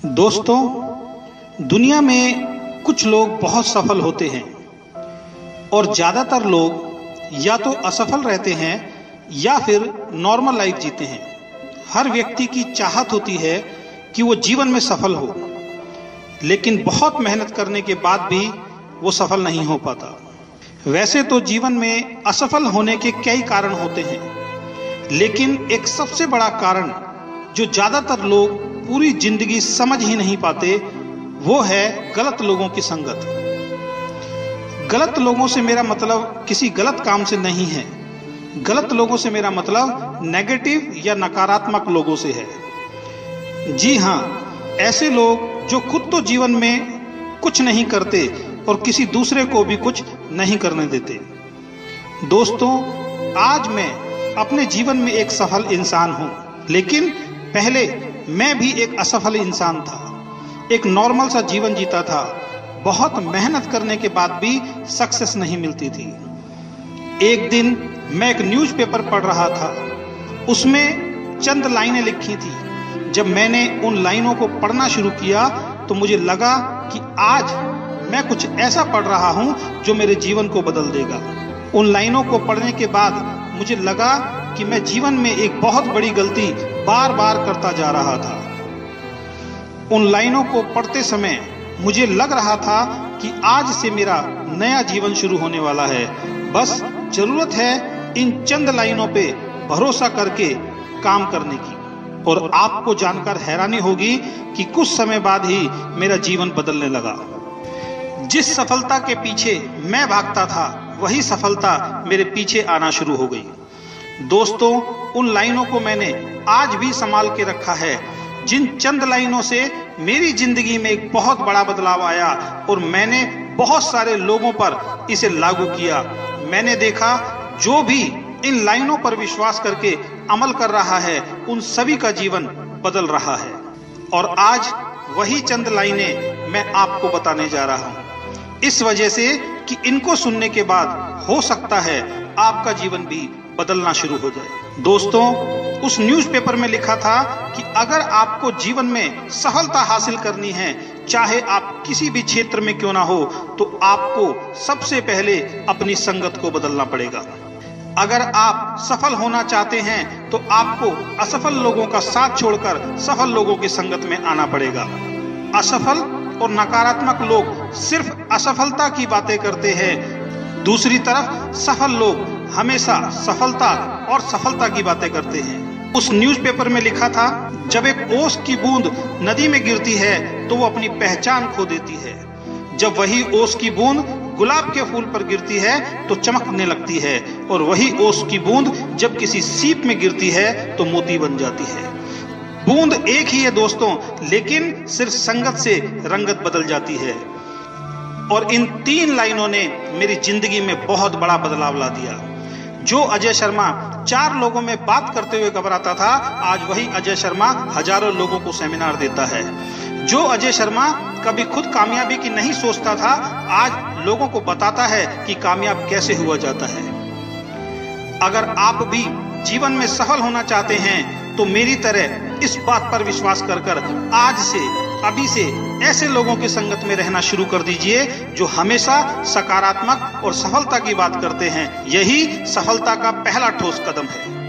दोस्तों, दुनिया में कुछ लोग बहुत सफल होते हैं और ज़्यादातर लोग या तो असफल रहते हैं या फिर नॉर्मल लाइफ जीते हैं। हर व्यक्ति की चाहत होती है कि वो जीवन में सफल हो, लेकिन बहुत मेहनत करने के बाद भी वो सफल नहीं हो पाता। वैसे तो जीवन में असफल होने के कई कारण होते हैं, लेकिन एक सबसे बड़ा कारण जो ज़्यादातर लोग पूरी जिंदगी समझ ही नहीं पाते, वो है गलत लोगों की संगत। गलत लोगों से मेरा मतलब किसी गलत काम से नहीं है। गलत लोगों से मेरा मतलब नेगेटिव या नकारात्मक लोगों से है। जी हाँ, ऐसे लोग जो खुद तो जीवन में कुछ नहीं करते और किसी दूसरे को भी कुछ नहीं करने देते। दोस्तों, आज मैं अपने जीवन में एक सफल इंसान हूं, लेकिन पहले मैं भी एक असफल इंसान था। एक नॉर्मल सा जीवन जीता था। बहुत मेहनत करने के बाद भी सक्सेस नहीं मिलती थी। एक दिन मैं एक न्यूज़पेपर पढ़ रहा था। उसमें चंद लाइनें लिखी थी। जब मैंने उन लाइनों को पढ़ना शुरू किया तो मुझे लगा कि आज मैं कुछ ऐसा पढ़ रहा हूं जो मेरे जीवन को बदल देगा। उन लाइनों को पढ़ने के बाद मुझे लगा कि मैं जीवन में एक बहुत बड़ी गलती बार बार करता जा रहा था। उन लाइनों को पढ़ते समय मुझे लग रहा था कि आज से मेरा नया जीवन शुरू होने वाला है। बस जरूरत है इन चंद लाइनों पे भरोसा करके काम करने की। और आपको जानकर हैरानी होगी कि कुछ समय बाद ही मेरा जीवन बदलने लगा। जिस सफलता के पीछे मैं भागता था, वही सफलता मेरे पीछे आना शुरू हो गई। दोस्तों, उन लाइनों को मैंने आज भी संभाल के रखा है। जिन चंद लाइनों से मेरी जिंदगी में एक बहुत बड़ा बदलाव आया और मैंने बहुत सारे लोगों पर इसे लागू किया। मैंने देखा जो भी इन लाइनों पर विश्वास करके अमल कर रहा है, उन सभी का जीवन बदल रहा है। और आज वही चंद लाइनें मैं आपको बताने जा रहा हूं, इस वजह से कि इनको सुनने के बाद हो सकता है आपका जीवन भी बदलना शुरू हो जाए। दोस्तों, उस न्यूज़पेपर में लिखा था कि अगर आपको जीवन में सफलता हासिल करनी है, चाहे आप किसी भी क्षेत्र में क्यों ना हो, तो आपको सबसे पहले अपनी संगत को बदलना पड़ेगा। अगर आप सफल होना चाहते हैं तो आपको असफल लोगों का साथ छोड़कर सफल लोगों की संगत में आना पड़ेगा। असफल और नकारात्मक लोग सिर्फ असफलता की बातें करते हैं। दूसरी तरफ सफल लोग हमेशा सफलता और सफलता की बातें करते हैं। उस न्यूज़पेपर में लिखा था, जब एक ओस की बूंद नदी में गिरती है तो वो अपनी पहचान खो देती है। जब वही ओस की बूंद गुलाब के फूल पर गिरती है तो चमकने लगती है, और वही ओस की बूंद जब किसी सीप में गिरती है तो मोती बन जाती है। बूंद एक ही है दोस्तों, लेकिन सिर्फ संगत से रंगत बदल जाती है। और इन 3 लाइनों ने मेरी जिंदगी में बहुत बड़ा बदलाव ला दिया। जो अजय शर्मा 4 लोगों में बात करते हुए घबराता था, आज वही अजय शर्मा हजारों लोगों को सेमिनार देता है। जो अजय शर्मा कभी खुद कामयाबी की नहीं सोचता था, आज लोगों को बताता है कि कामयाब कैसे हुआ जाता है। अगर आप भी जीवन में सफल होना चाहते हैं तो मेरी तरह इस बात पर विश्वास कर आज से अभी से ऐसे लोगों की संगत में रहना शुरू कर दीजिए जो हमेशा सकारात्मक और सफलता की बात करते हैं। यही सफलता का पहला ठोस कदम है।